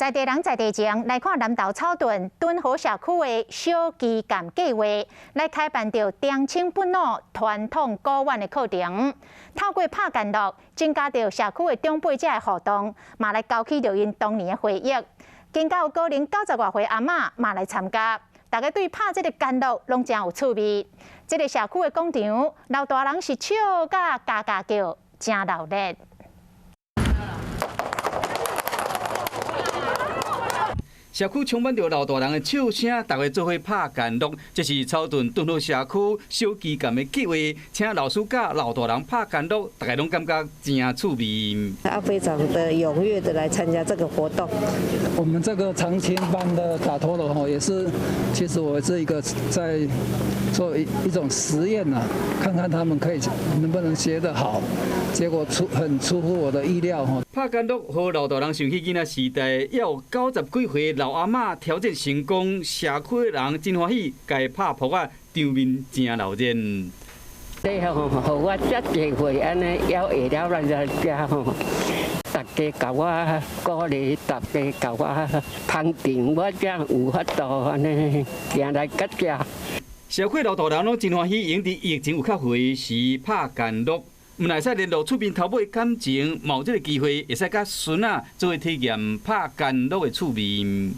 在地人在地前来看南投草屯敦和社区的小基干计划，来开办着长青不老传统古玩的课程，透过拍干乐，增加着社区的长辈者的互动，嘛来勾起着因当年的回忆。更加有高龄90外岁阿嬷嘛来参加，大家对拍这个干乐拢真有趣味。这个社区的广场，老大人是笑甲嘎嘎叫，真热闹。社区充满着老大人的笑声，大家做伙拍干乐，这是草屯敦和社区小基干的计划，请老师教老大人拍干乐，大家拢感觉真趣味。非常的踊跃的来参加这个活动。我们这个长青班的打陀螺哈，也是，其实我是一个在做一种实验呐，看看他们可以能不能学得好，结果很出乎我的意料哈。拍干乐和老大人想起囡仔时代，也有90几岁老阿嬷挑战成功，社区的人真欢喜，该拍扑啊，场面真闹热。你吼，互我遮济岁安尼还会了咱遮吼，大家甲我鼓励，大家甲我捧场，我才有法度安尼行来到遮。社区老大人拢真欢喜，用伫疫情有较回时拍干乐。毋来使联络厝边头尾感情，冒这个机会，会使甲孙仔做伙体验拍干乐的趣味。